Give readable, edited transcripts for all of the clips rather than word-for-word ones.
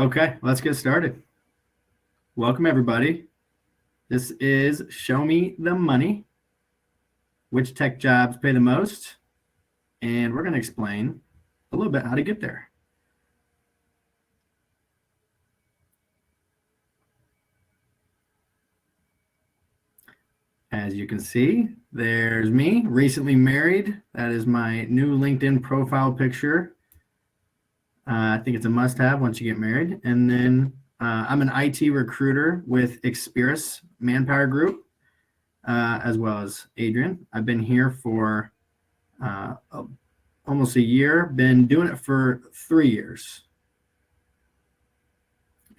Okay, let's get started. Welcome, everybody. This is Show Me the Money. Which tech jobs pay the most? And we're going to explain a little bit how to get there. As you can see, there's me, recently married. That is my new LinkedIn profile picture. I think it's a must-have once you get married. And then I'm an IT recruiter with Experis Manpower Group, as well as Adrian. I've been here for almost a year. Been doing it for 3 years.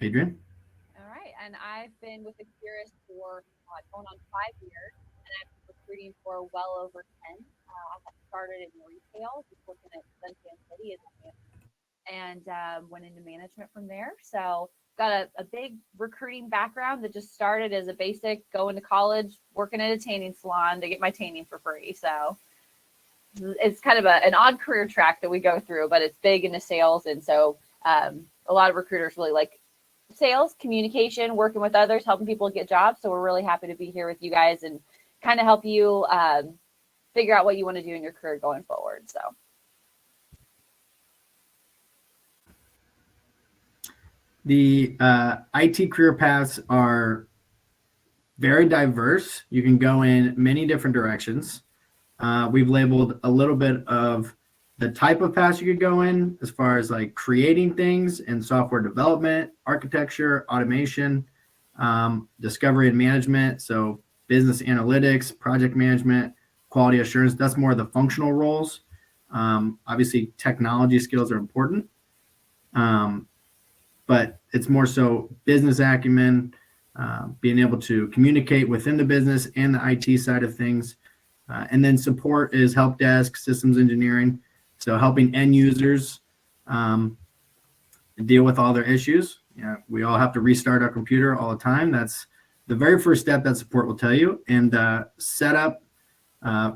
Adrian? All right. And I've been with Experis for going on 5 years, and I've been recruiting for well over 10. I got started in retail, just working at Sunshine City as a manager, and went into management from there. So got a big recruiting background that just started as a basic going to college, working at a tanning salon to get my tanning for free. So it's kind of an odd career track that we go through, but it's big into sales. And so a lot of recruiters really like sales, communication, working with others, helping people get jobs. So we're really happy to be here with you guys and kind of help you figure out what you want to do in your career going forward. So the IT career paths are very diverse. You can go in many different directions. We've labeled a little bit of the type of paths you could go in as far as like creating things and software development, architecture, automation, discovery and management. So business analytics, project management, quality assurance, that's more of the functional roles. Obviously, technology skills are important, but it's more so business acumen, being able to communicate within the business and the IT side of things. And then support is help desk, systems engineering. So helping end users deal with all their issues. We all have to restart our computer all the time. That's the very first step that support will tell you. And set up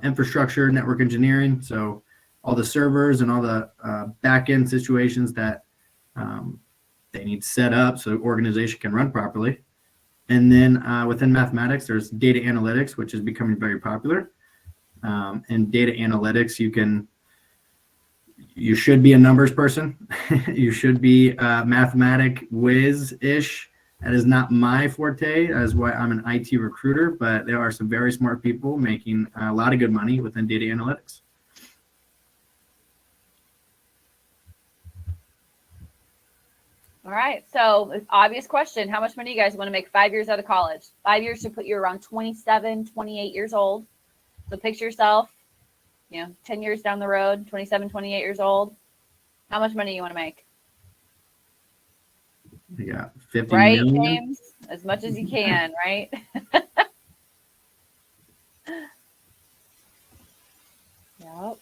infrastructure, network engineering. So all the servers and all the back-end situations that they need set up so the organization can run properly. And then within mathematics, there's data analytics, which is becoming very popular. In data analytics, you should be a numbers person. You should be a mathematic whiz-ish. That is not my forte. That is why I'm an IT recruiter, but there are some very smart people making a lot of good money within data analytics. all right. So obvious question. How much money do you guys want to make 5 years out of college? 5 years should put you around 27, 28 years old. So picture yourself, 10 years down the road, 27, 28 years old. How much money you want to make? Yeah, 50 right, million. James? As much as you can, right? Yep.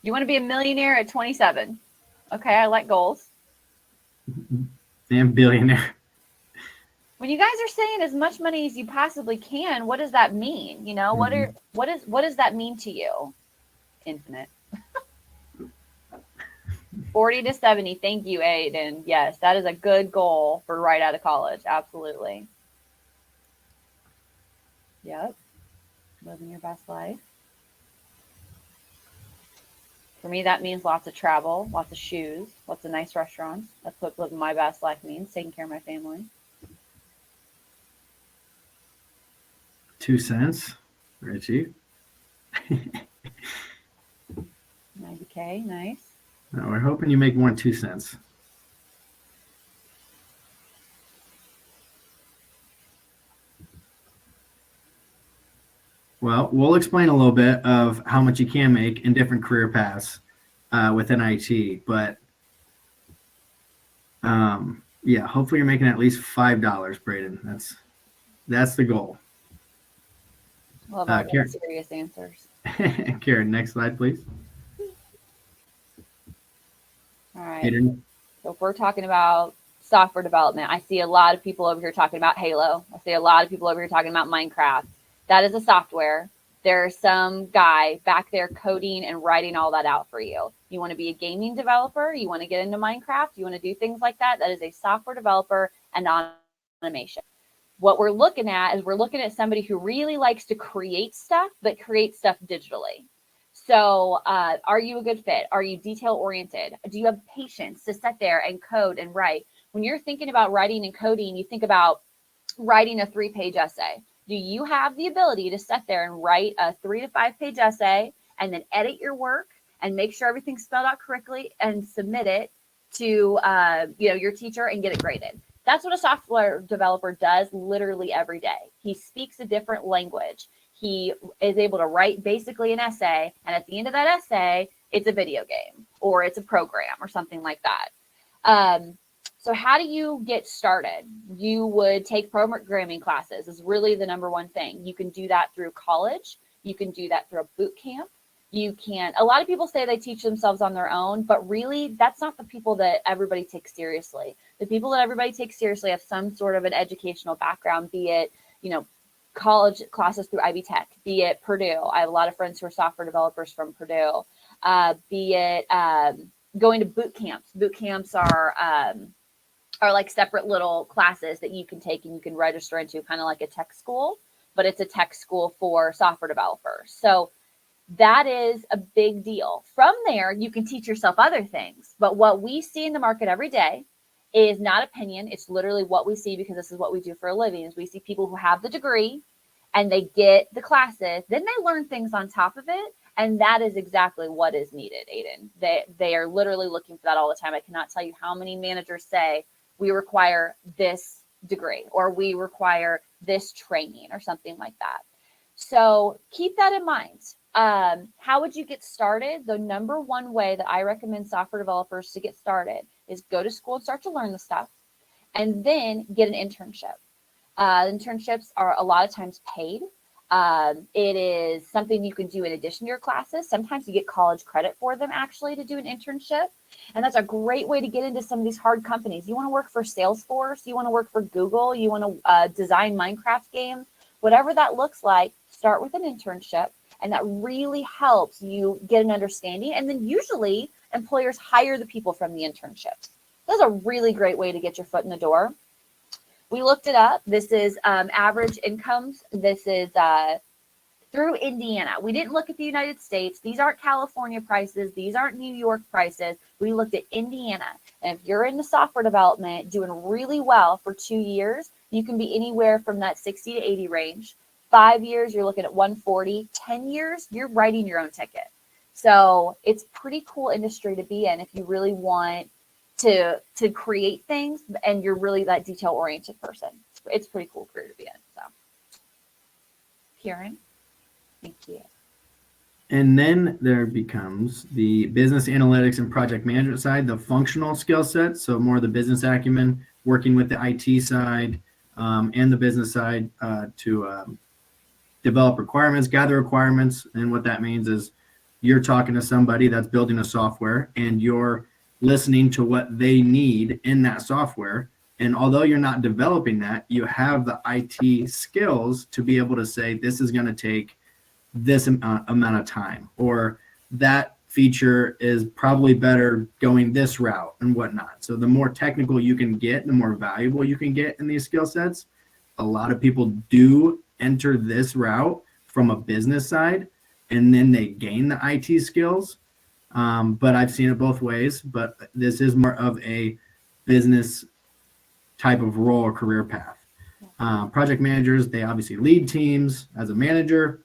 You want to be a millionaire at 27. Okay, I like goals. Damn billionaire. When you guys are saying as much money as you possibly can, what does that mean? What does that mean to you? Infinite. 40 to 70. Thank you, Aiden. Yes, that is a good goal for right out of college. Absolutely. Yep. Living your best life. For me, that means lots of travel, lots of shoes, lots of nice restaurants. That's what living my best life means, taking care of my family. 2 cents. Very cheap. 90K, nice. No, we're hoping you make more than 2 cents. Well, we'll explain a little bit of how much you can make in different career paths within IT. But yeah, hopefully you're making at least $5, Braden. That's the goal. Love all the serious answers. Karen, next slide, please. All right. So if we're talking about software development, I see a lot of people over here talking about Halo. I see a lot of people over here talking about Minecraft. That is a software. There's some guy back there coding and writing all that out for you. You want to be a gaming developer? You want to get into Minecraft? You want to do things like that? That is a software developer and automation. What we're looking at is we're looking at somebody who really likes to create stuff, but create stuff digitally. So are you a good fit? Are you detail oriented? Do you have patience to sit there and code and write? When you're thinking about writing and coding, you think about writing a 3-page essay. Do you have the ability to sit there and write a 3 to 5 page essay and then edit your work and make sure everything's spelled out correctly and submit it to your teacher and get it graded? That's what a software developer does literally every day. He speaks a different language. He is able to write basically an essay, and at the end of that essay, it's a video game or it's a program or something like that. So how do you get started? You would take programming classes is really the number one thing. You can do that through college. You can do that through a boot camp. A lot of people say they teach themselves on their own, but really that's not the people that everybody takes seriously. The people that everybody takes seriously have some sort of an educational background, be it, college classes through Ivy Tech, be it Purdue. I have a lot of friends who are software developers from Purdue, be it going to boot camps. Boot camps are like separate little classes that you can take and you can register into, kind of like a tech school, but it's a tech school for software developers. So that is a big deal. From there, you can teach yourself other things. But what we see in the market every day is not opinion. It's literally what we see, because this is what we do for a living, is we see people who have the degree and they get the classes, then they learn things on top of it. And that is exactly what is needed, Aiden. They are literally looking for that all the time. I cannot tell you how many managers say, we require this degree or we require this training or something like that. So keep that in mind. How would you get started? The number one way that I recommend software developers to get started is go to school and start to learn the stuff, and then get an internship. Internships are a lot of times paid. It is something you can do in addition to your classes. Sometimes you get college credit for them actually to do an internship. And that's a great way to get into some of these hard companies. You want to work for Salesforce, you want to work for Google, you want to design Minecraft games, whatever that looks like, start with an internship. And that really helps you get an understanding. And then usually employers hire the people from the internships. That's a really great way to get your foot in the door. We looked it up. This is average incomes. This is through Indiana. We didn't look at the United States. These aren't California prices. These aren't New York prices. We looked at Indiana. And if you're in the software development doing really well for 2 years, you can be anywhere from that 60 to 80 range. 5 years, you're looking at 140. 10 years, you're writing your own ticket. So it's pretty cool industry to be in if you really want to create things and you're really that detail-oriented person. It's a pretty cool career to be in. So, Kieran, thank you. And then there becomes the business analytics and project management side, the functional skill set. So more of the business acumen, working with the IT side and the business side to develop requirements, gather requirements. And what that means is you're talking to somebody that's building a software and you're listening to what they need in that software. And although you're not developing that, you have the IT skills to be able to say, this is going to take this amount of time, or that feature is probably better going this route and whatnot. So the more technical you can get, the more valuable you can get in these skill sets. A lot of people do enter this route from a business side, and then they gain the IT skills. But I've seen it both ways, but this is more of a business type of role or career path. Project managers, they obviously lead teams as a manager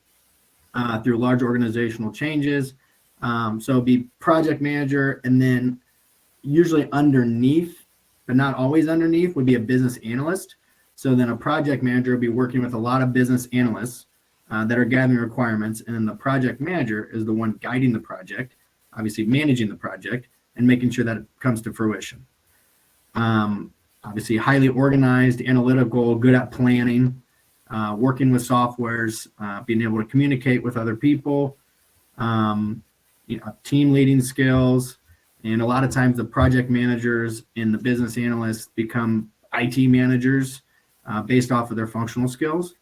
through large organizational changes. So be project manager, and then usually underneath, but not always underneath, would be a business analyst. So then a project manager would be working with a lot of business analysts that are gathering requirements, and then the project manager is the one guiding the project, obviously managing the project and making sure that it comes to fruition. Obviously highly organized, analytical, good at planning, working with softwares, being able to communicate with other people, team leading skills. And a lot of times the project managers and the business analysts become IT managers based off of their functional skills.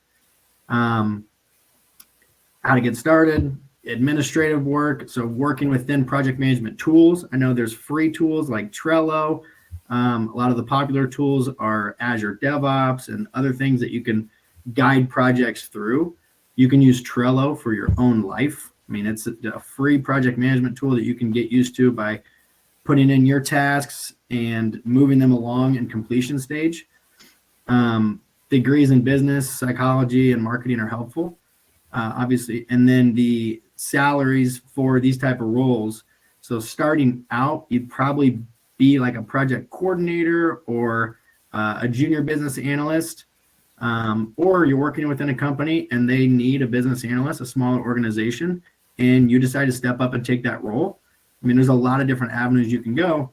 how to get started, administrative work. So working within project management tools. I know there's free tools like Trello. A lot of the popular tools are Azure DevOps and other things that you can guide projects through. You can use Trello for your own life. I mean, it's a free project management tool that you can get used to by putting in your tasks and moving them along in completion stage. Degrees in business, psychology, and marketing are helpful, obviously. And then the salaries for these type of roles. So starting out, you'd probably be like a project coordinator or a junior business analyst, or you're working within a company and they need a business analyst, a smaller organization, and you decide to step up and take that role. I mean, there's a lot of different avenues you can go.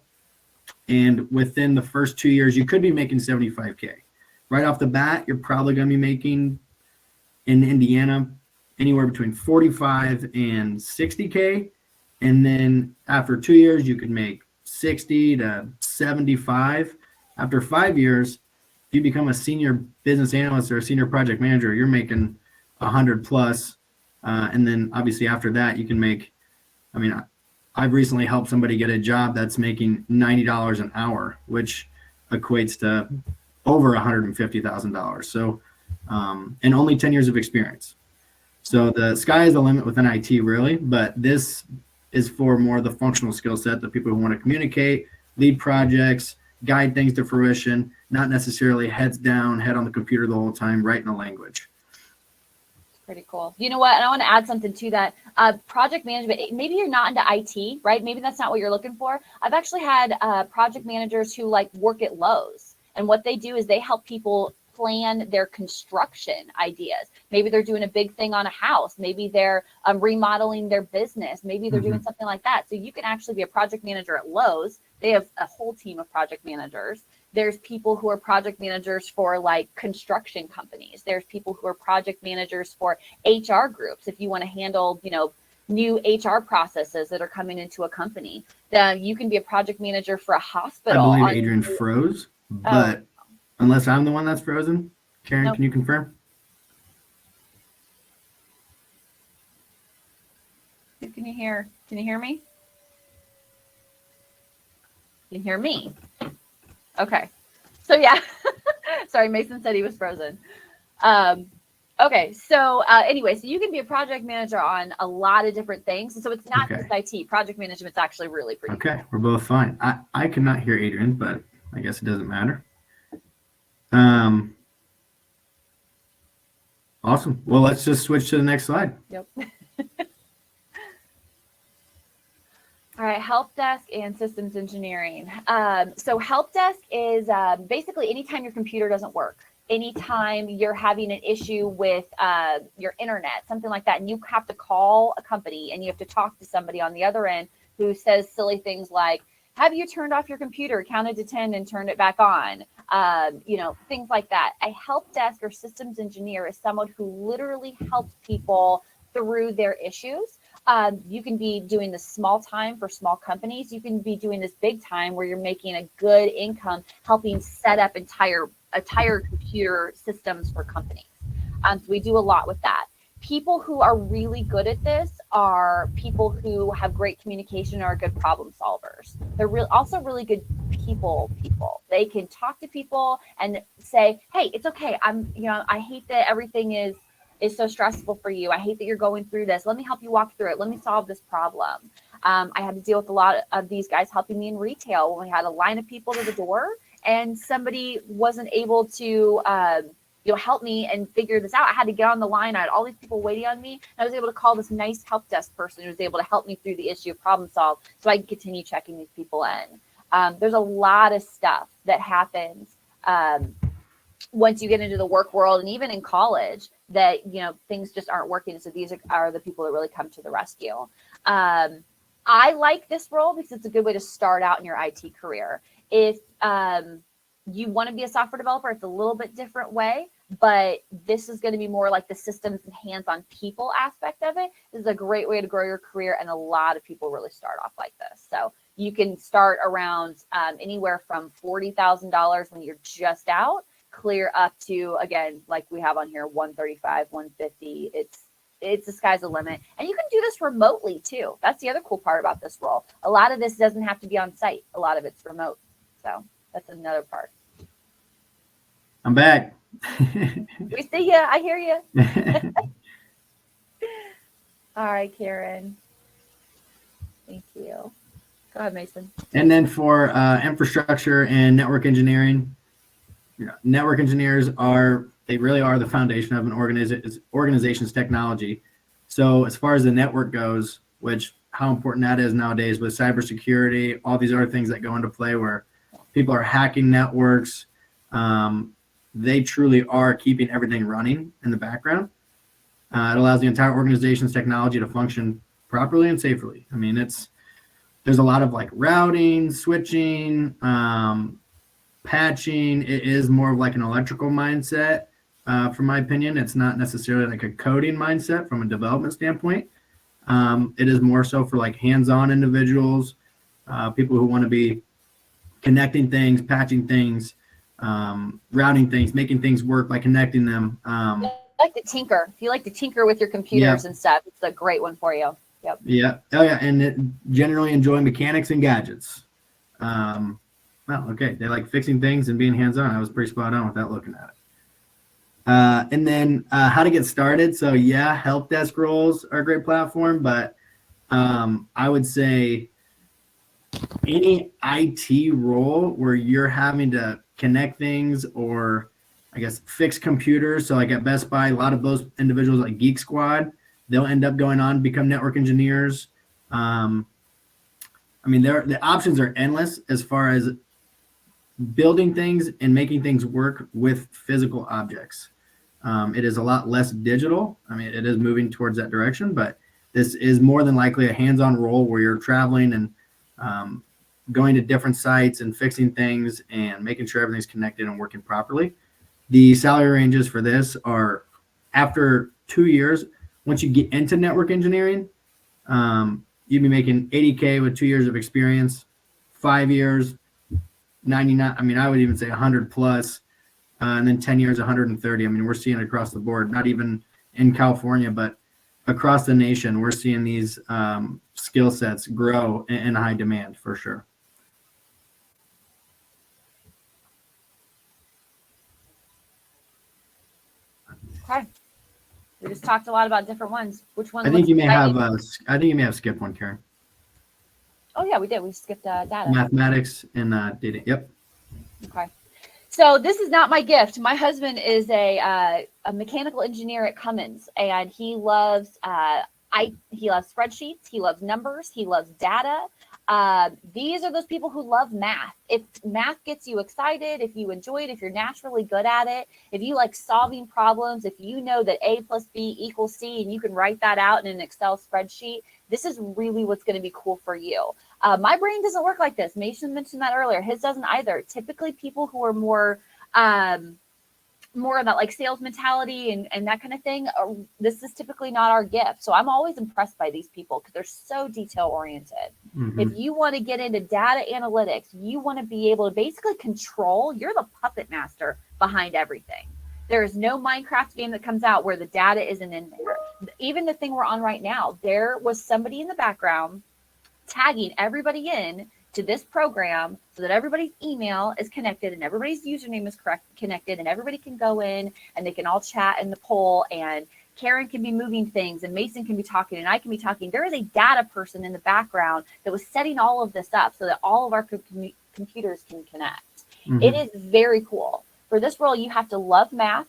And within the first 2 years, you could be making 75K. Right off the bat, you're probably going to be making in Indiana anywhere between 45 and 60K. And then after 2 years, you could make 60 to 75. After 5 years, if you become a senior business analyst or a senior project manager, you're making 100 plus. And then obviously after that, you can make, I mean, I've recently helped somebody get a job that's making $90 an hour, which equates to over $150,000. So, and only 10 years of experience. So the sky is the limit within IT, really. But this is for more of the functional skill set, the people who want to communicate, lead projects, guide things to fruition, not necessarily heads down, head on the computer the whole time, writing a language. Pretty cool. You know what? And I want to add something to that. Project management, maybe you're not into IT, right? Maybe that's not what you're looking for. I've actually had project managers who like work at Lowe's. And what they do is they help people plan their construction ideas. Maybe they're doing a big thing on a house. Maybe they're remodeling their business. Maybe they're doing something like that. So you can actually be a project manager at Lowe's. They have a whole team of project managers. There's people who are project managers for like construction companies. There's people who are project managers for HR groups. If you want to handle, you know, new HR processes that are coming into a company, then you can be a project manager for a hospital. I believe Adrian froze, but unless I'm the one that's frozen, Karen, nope. Can you confirm? Can you hear me? You can hear me. Okay. So yeah, sorry, Mason said he was frozen. Okay. So anyway, so you can be a project manager on a lot of different things. And so it's not just IT. Project management's actually really pretty cool. We're both fine. I cannot hear Adrian, but I guess it doesn't matter. Awesome. Well, let's just switch to the next slide. Yep. All right, help desk and systems engineering. So help desk is basically anytime your computer doesn't work, anytime you're having an issue with your internet, something like that, and you have to call a company and you have to talk to somebody on the other end who says silly things like, have you turned off your computer, counted to 10 and turned it back on? You know, things like that. A help desk or systems engineer is someone who literally helps people through their issues. You can be doing this small time for small companies. You can be doing this big time where you're making a good income, helping set up entire computer systems for companies. So we do a lot with that. People who are really good at this are people who have great communication or are good problem solvers. They're also really good people. They can talk to people and say, hey, it's okay. I hate that everything is so stressful for you. I hate that you're going through this. Let me help you walk through it. Let me solve this problem. I had to deal with a lot of these guys helping me in retail when we had a line of people to the door and somebody wasn't able to help me and figure this out. I had to get on the line. I had all these people waiting on me. And I was able to call this nice help desk person who was able to help me through the issue of problem solve so I can continue checking these people in. There's a lot of stuff that happens once you get into the work world and even in college that, things just aren't working. So these are the people that really come to the rescue. I like this role because it's a good way to start out in your IT career. If you want to be a software developer, it's a little bit different way, but this is going to be more like the systems and hands-on people aspect of it. This is a great way to grow your career, and a lot of people really start off like this. So you can start around anywhere from $40,000 when you're just out, clear up to, again, like we have on here, 135, 150. it's the sky's the limit. And you can do this remotely too. That's the other cool part about this role. A lot of this doesn't have to be on site. A lot of it's remote. So that's another part. I'm back. We see ya. I hear you. All right, Karen. Thank you. Go ahead, Mason. And then for infrastructure and network engineering, network engineers they really are the foundation of an organization's technology. So as far as the network goes, which how important that is nowadays with cybersecurity, all these other things that go into play where people are hacking networks, they truly are keeping everything running in the background. It allows the entire organization's technology to function properly and safely. I mean, there's a lot of like routing, switching, patching. It is more of like an electrical mindset, from my opinion. It's not necessarily like a coding mindset from a development standpoint. It is more so for like hands-on individuals, people who want to be connecting things, patching things, routing things, making things work by connecting them. Like to tinker. If you like to tinker with your computers and stuff, it's a great one for you. Yep. Yeah. Oh yeah. And generally enjoy mechanics and gadgets. Well, okay. They like fixing things and being hands-on. I was pretty spot on without looking at it. And then how to get started. So yeah, help desk roles are a great platform, but I would say any IT role where you're having to connect things or I guess fix computers. So like at Best Buy, a lot of those individuals like Geek Squad, they'll end up going on to become network engineers. I mean, the options are endless as far as building things and making things work with physical objects. It is a lot less digital. I mean, it is moving towards that direction, but this is more than likely a hands-on role where you're traveling and going to different sites and fixing things and making sure everything's connected and working properly. The salary ranges for this are after 2 years. Once you get into network engineering, you'd be making 80K with 2 years of experience, 5 years, 99. I mean, I would even say 100 plus, and then 10 years, 130. I mean, we're seeing it across the board, not even in California, but across the nation. We're seeing these skill sets grow in high demand for sure. Okay. We just talked a lot about different ones. Which one? I think you may have. I think you may have skipped one, Karen. Oh yeah, we did. We skipped data. Mathematics and data. Yep. Okay. So this is not my gift. My husband is a mechanical engineer at Cummins, and he loves he loves spreadsheets. He loves numbers. He loves data. These are those people who love math. If math gets you excited, if you enjoy it, if you're naturally good at it, if you like solving problems, if you know that A plus B equals C and you can write that out in an Excel spreadsheet, this is really what's going to be cool for you. My brain doesn't work like this. Mason mentioned that earlier. His doesn't either. Typically people who are more about like sales mentality and that kind of thing, this is typically not our gift. So I'm always impressed by these people because they're so detail oriented. Mm-hmm. If you want to get into data analytics, you want to be able to basically control, you're the puppet master behind everything. There is no Minecraft game that comes out where the data isn't in there. Even the thing we're on right now, there was somebody in the background tagging everybody in to this program so that everybody's email is connected and everybody's username is connected and everybody can go in and they can all chat in the poll and Karen can be moving things and Mason can be talking and I can be talking. There is a data person in the background that was setting all of this up so that all of our computers can connect. Mm-hmm. It is very cool. For this role, you have to love math.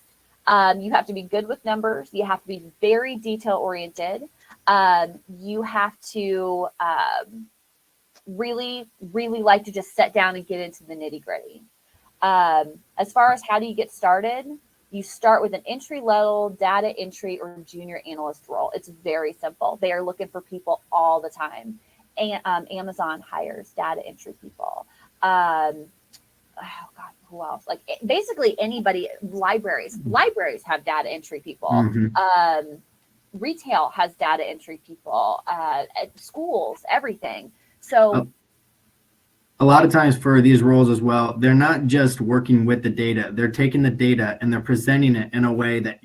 You have to be good with numbers. You have to be very detail oriented. You have to really like to just sit down and get into the nitty gritty. As far as how do you get started, you start with an entry level data entry or junior analyst role. It's very simple. They are looking for people all the time. And Amazon hires data entry people. Oh God, who else? Like basically anybody. Libraries have data entry people. Mm-hmm. Retail has data entry people. Schools, everything. So a lot of times for these roles as well, they're not just working with the data. They're taking the data and they're presenting it in a way that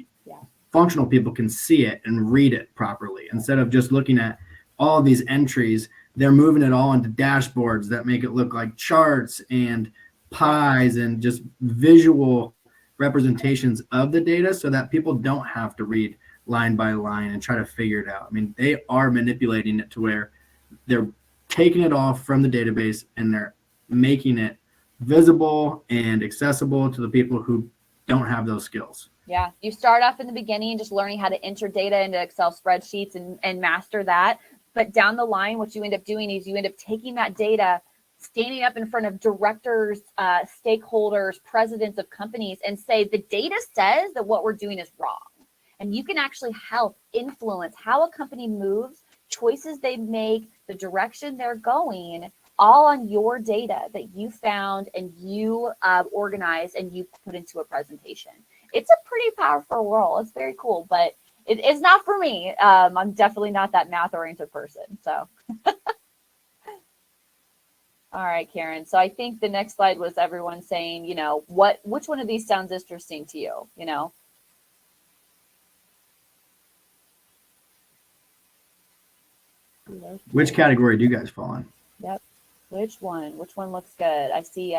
functional people can see it and read it properly. Instead of just looking at all these entries, they're moving it all into dashboards that make it look like charts and pies and just visual representations of the data so that people don't have to read line by line and try to figure it out. I mean, they are manipulating it to where they're taking it off from the database and they're making it visible and accessible to the people who don't have those skills. Yeah, you start off in the beginning just learning how to enter data into Excel spreadsheets and master that. But down the line, what you end up doing is you end up taking that data, standing up in front of directors, stakeholders, presidents of companies, and say, the data says that what we're doing is wrong. And you can actually help influence how a company moves, choices they make, the direction they're going, all on your data that you found and you organized and you put into a presentation. It's a pretty powerful role. It's very cool, but it's not for me. I'm definitely not that math-oriented person. So, all right, Karen. So I think the next slide was everyone saying, you know, which one of these sounds interesting to you? You know. Which category do you guys fall in? Yep. Which one? Which one looks good? I see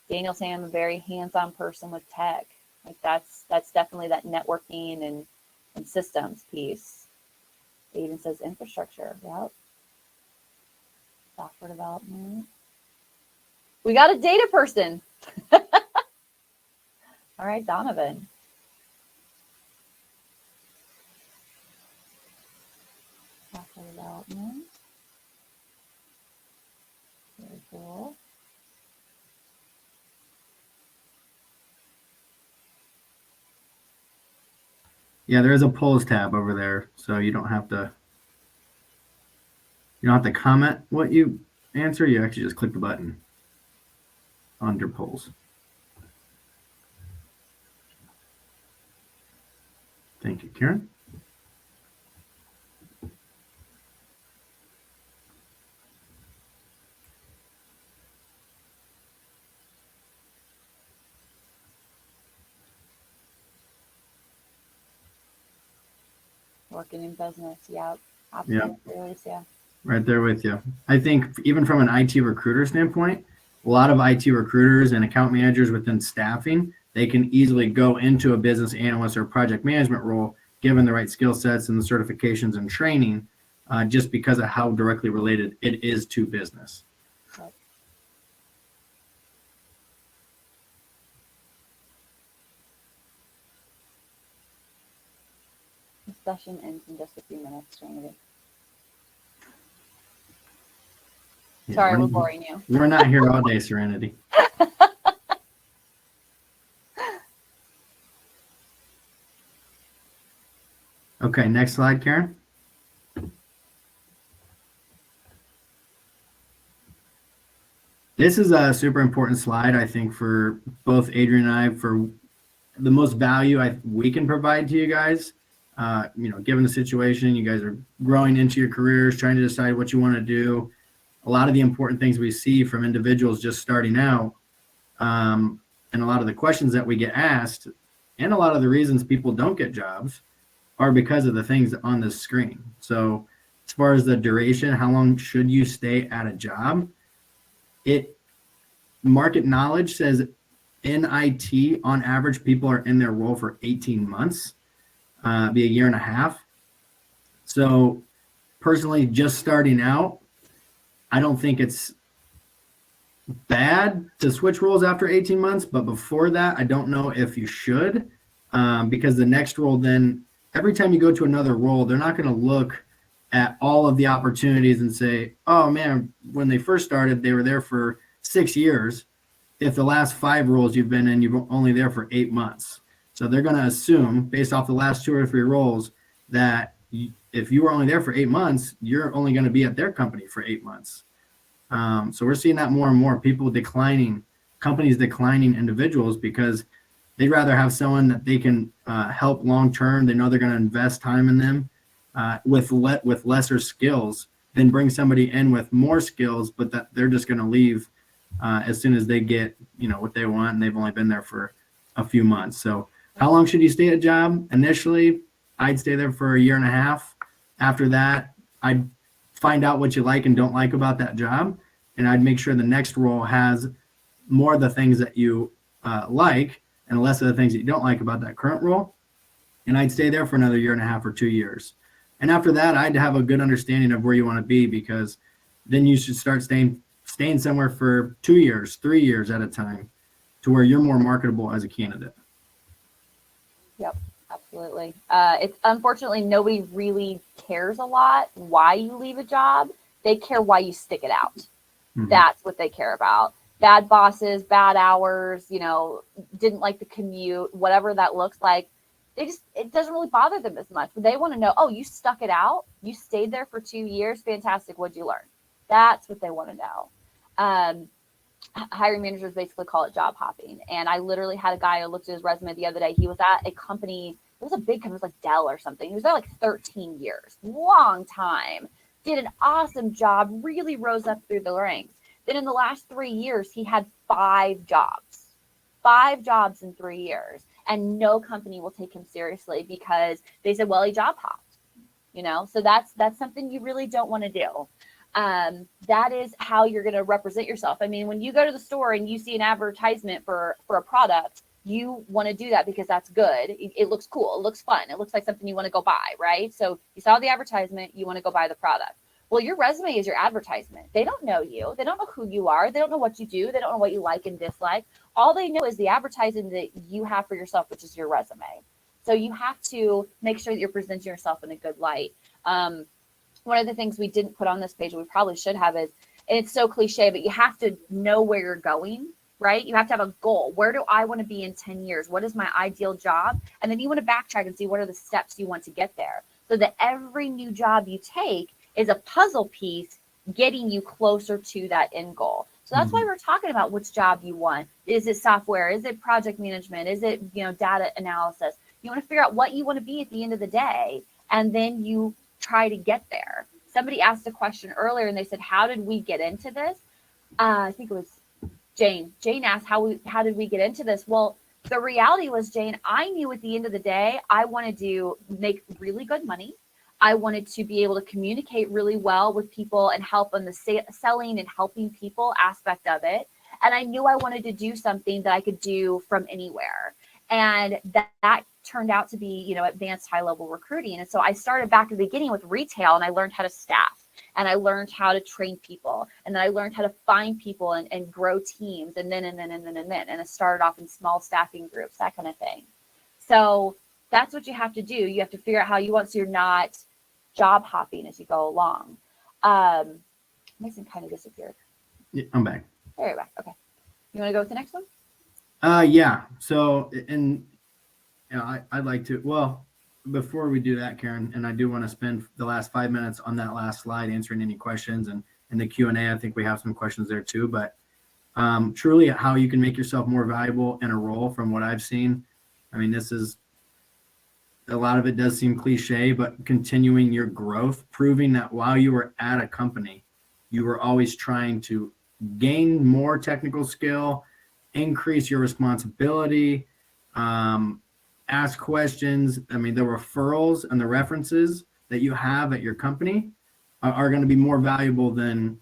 Daniel saying I'm a very hands-on person with tech. Like that's definitely that networking and systems piece. It even says infrastructure. Yep. Software development. We got a data person. All right, Donovan. Software development. Very cool. Yeah, there is a polls tab over there, so you don't have to comment what you answer. You actually just click the button under polls. Thank you, Karen. Working in business. Yep. Absolutely. Yeah. Right there with you. I think even from an IT recruiter standpoint, a lot of IT recruiters and account managers within staffing, they can easily go into a business analyst or project management role, given the right skill sets and the certifications and training, just because of how directly related it is to business. Right. The session ends in just a few minutes, Trinity. Yeah, Sorry, we're boring you. We're not here all day, Serenity. Okay, next slide, Karen. This is a super important slide, I think, for both Adrian and I, for the most value we can provide to you guys. Given the situation, you guys are growing into your careers, trying to decide what you want to do. A lot of the important things we see from individuals just starting out, and a lot of the questions that we get asked, and a lot of the reasons people don't get jobs are because of the things on the screen. So as far as the duration, how long should you stay at a job? Market knowledge says in IT, on average, people are in their role for 18 months, be a year and a half. So personally, just starting out, I don't think it's bad to switch roles after 18 months, but before that, I don't know if you should, because the next role, then every time you go to another role, they're not going to look at all of the opportunities and say, oh man, when they first started, they were there for 6 years. If the last 5 roles you've been in, you're only there for 8 months. So they're going to assume, based off the last 2 or 3 roles, that if you were only there for 8 months, you're only going to be at their company for 8 months. So we're seeing that more and more, people declining, companies declining individuals because they'd rather have someone that they can help long-term. They know they're going to invest time in them with lesser skills than bring somebody in with more skills, but that they're just going to leave as soon as they get, what they want, and they've only been there for a few months. So how long should you stay at a job? Initially, I'd stay there for a year and a half. After that, I'd find out what you like and don't like about that job, and I'd make sure the next role has more of the things that you like and less of the things that you don't like about that current role. And I'd stay there for another year and a half or 2 years. And after that, I'd have a good understanding of where you want to be, because then you should start staying somewhere for 2 years, 3 years at a time, to where you're more marketable as a candidate. Yep, absolutely. It's unfortunately nobody really cares a lot why you leave a job. They care why you stick it out. Mm-hmm. That's what they care about. Bad bosses, bad hours, didn't like the commute, whatever that looks like. It doesn't really bother them as much, but they want to know, oh, you stuck it out. You stayed there for 2 years. Fantastic. What'd you learn? That's what they want to know. Hiring managers basically call it job hopping. And I literally had a guy who looked at his resume the other day. He was at a company. It was a big company. It was like Dell or something. He was there like 13 years, long time, did an awesome job, really rose up through the ranks. Then in the last 3 years, he had 5 jobs in 3 years. And no company will take him seriously because they said, well, he job hopped, so that's something you really don't want to do. That is how you're going to represent yourself. I mean, when you go to the store and you see an advertisement for a product, you want to do that because that's good. It looks cool. It looks fun. It looks like something you want to go buy, right? So you saw the advertisement, you want to go buy the product. Well, your resume is your advertisement. They don't know you. They don't know who you are. They don't know what you do. They don't know what you like and dislike. All they know is the advertising that you have for yourself, which is your resume. So you have to make sure that you're presenting yourself in a good light. One of the things we didn't put on this page, we probably should have, is, and it's so cliche, but you have to know where you're going, right? You have to have a goal. Where do I want to be in 10 years? What is my ideal job? And then you want to backtrack and see what are the steps you want to get there, so that every new job you take is a puzzle piece getting you closer to that end goal. So that's why we're talking about which job you want. Is it software? Is it project management? Is it, data analysis? You want to figure out what you want to be at the end of the day, and then you try to get there. Somebody asked a question earlier and they said, how did we get into this? I think it was Jane. Jane asked, how did we get into this? Well, the reality was, Jane, I knew at the end of the day, I wanted to make really good money. I wanted to be able to communicate really well with people and help on the selling and helping people aspect of it. And I knew I wanted to do something that I could do from anywhere. And that turned out to be, advanced high-level recruiting. And so I started back at the beginning with retail, and I learned how to staff, and I learned how to train people, and then I learned how to find people and grow teams, and then. And I started off in small staffing groups, that kind of thing. So that's what you have to do. You have to figure out how you want, so you're not job hopping as you go along. Mason kind of disappeared. Yeah, I'm back. There you're back. Okay. You want to go with the next one? Yeah. So, and I'd like to, well, before we do that, Karen, and I do want to spend the last 5 minutes on that last slide answering any questions, and in the Q&A, I think we have some questions there too, but truly how you can make yourself more valuable in a role from what I've seen. I mean, this is, a lot of it does seem cliche, but continuing your growth, proving that while you were at a company, you were always trying to gain more technical skill, increase your responsibility, ask questions. I mean, the referrals and the references that you have at your company are going to be more valuable than,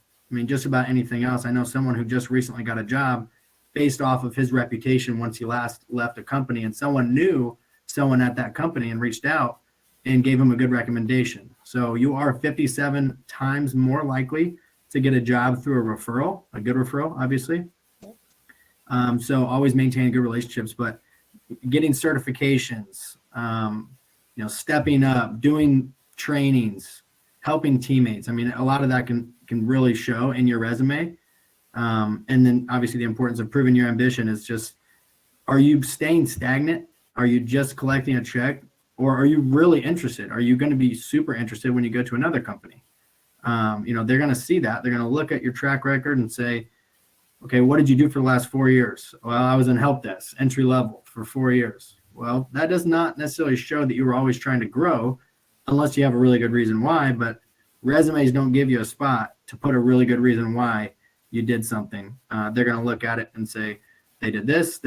just about anything else. I know someone who just recently got a job based off of his reputation once he last left a company, and someone knew someone at that company and reached out and gave him a good recommendation. So you are 57 times more likely to get a job through a referral, a good referral, obviously. So always maintain good relationships, but getting certifications, stepping up, doing trainings, helping teammates. A lot of that can really show in your resume. And then obviously the importance of proving your ambition is just, are you staying stagnant? Are you just collecting a check, or are you really interested? Are you going to be super interested when you go to another company? They're going to see that. They're going to look at your track record and say, okay, what did you do for the last 4 years? Well, I was in help desk, entry level for 4 years. Well, that does not necessarily show that you were always trying to grow unless you have a really good reason why, but resumes don't give you a spot to put a really good reason why you did something. They're going to look at it and say, they did this,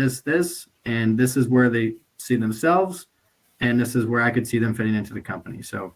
and this is where they see themselves. and this is where I could see them fitting into the company. So.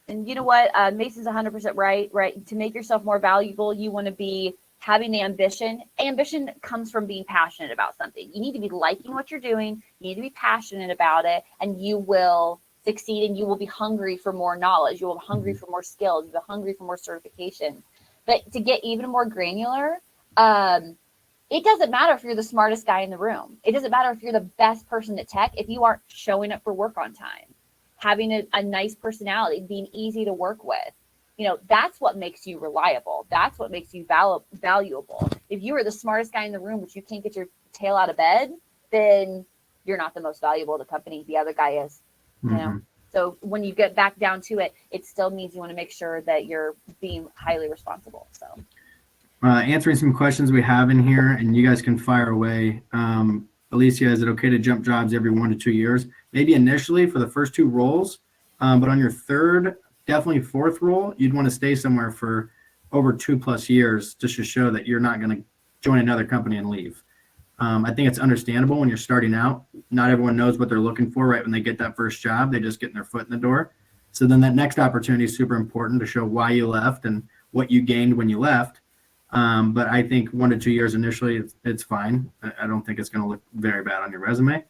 And you know what? Mason's 100% right. To make yourself more valuable, you want to be having the ambition. Ambition comes from being passionate about something. You need to be liking what you're doing. You need to be passionate about it, and you will succeed, and you will be hungry for more knowledge. You will be hungry for more skills. You'll be hungry for more certification. But to get even more granular, it doesn't matter if you're the smartest guy in the room. It doesn't matter if you're the best person at tech if you aren't showing up for work on time. Having a nice personality, being easy to work with, that's what makes you reliable. That's what makes you valuable. If you are the smartest guy in the room, but you can't get your tail out of bed, then you're not the most valuable to the company. The other guy is, So when you get back down to it, it still means you want to make sure that you're being highly responsible. So answering some questions we have in here, and you guys can fire away. Alicia, is it okay to jump jobs every 1 to 2 years? Maybe initially for the first 2 roles, but on your third, definitely fourth role, you'd want to stay somewhere for over 2+ years just to show that you're not going to join another company and leave. I think it's understandable when you're starting out. Not everyone knows what they're looking for right when they get that first job. They just get their foot in the door. So then that next opportunity is super important to show why you left and what you gained when you left. But I think 1 to 2 years initially, it's fine. I don't think it's going to look very bad on your resume.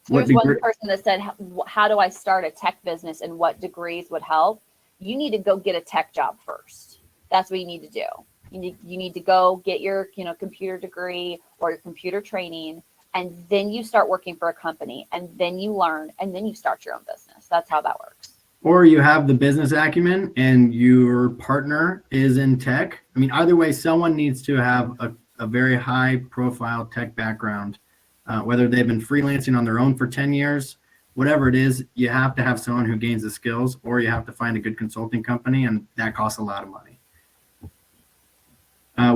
There's one person that said, how do I start a tech business and what degrees would help? You need to go get a tech job first. That's what you need to do. You need to go get your computer degree or your computer training, and then you start working for a company, and then you learn, and then you start your own business. That's how that works. Or you have the business acumen and your partner is in tech. I mean, either way, someone needs to have a very high profile tech background, whether they've been freelancing on their own for 10 years, whatever it is, you have to have someone who gains the skills, or you have to find a good consulting company, and that costs a lot of money.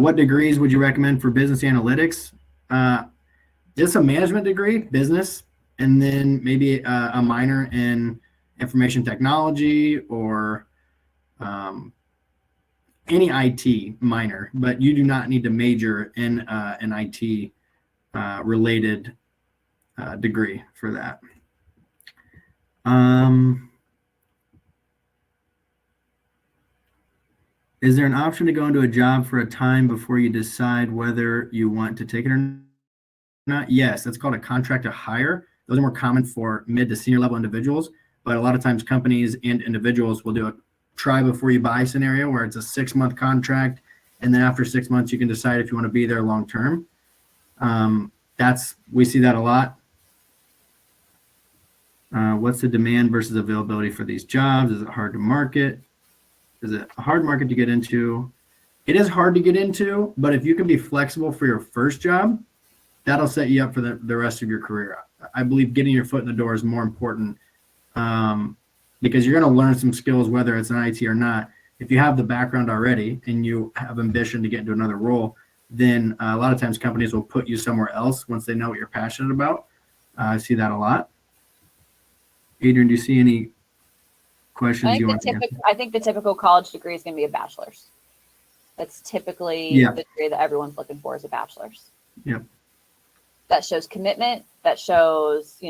What degrees would you recommend for business analytics? Just a management degree, business, and then maybe a minor in information technology or any IT minor, but you do not need to major in an IT related degree for that. Is there an option to go into a job for a time before you decide whether you want to take it or not? Yes, that's called a contract to hire. Those are more common for mid to senior level individuals, but a lot of times companies and individuals will do a try before you buy scenario where it's a 6-month contract, and then after 6 months you can decide if you want to be there long term. We see that a lot. What's the demand versus availability for these jobs? Is it hard to market? Is it a hard market to get into? It is hard to get into, but if you can be flexible for your first job, that'll set you up for the rest of your career. I believe getting your foot in the door is more important because you're going to learn some skills, whether it's an IT or not. If you have the background already and you have ambition to get into another role, then a lot of times companies will put you somewhere else once they know what you're passionate about. I see that a lot. Adrian, do you see any questions you want to answer? I think the typical college degree is going to be a bachelor's. That's typically the degree that everyone's looking for is a bachelor's. Yep. That shows commitment, that shows,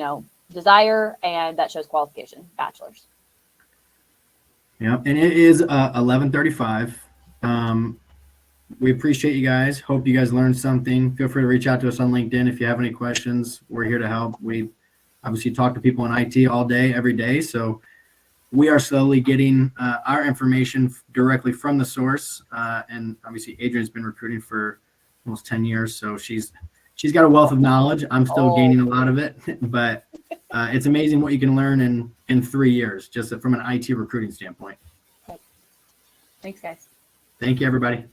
desire, and that shows qualification, bachelor's. Yeah, and it is 11:35. We appreciate you guys. Hope you guys learned something. Feel free to reach out to us on LinkedIn if you have any questions. We're here to help. We obviously talk to people in IT all day, every day. So we are slowly getting our information directly from the source. And obviously Adrian's been recruiting for almost 10 years. So she's got a wealth of knowledge. I'm still gaining a lot of it, but it's amazing what you can learn in 3 years, just from an IT recruiting standpoint. Thanks, guys. Thank you, everybody.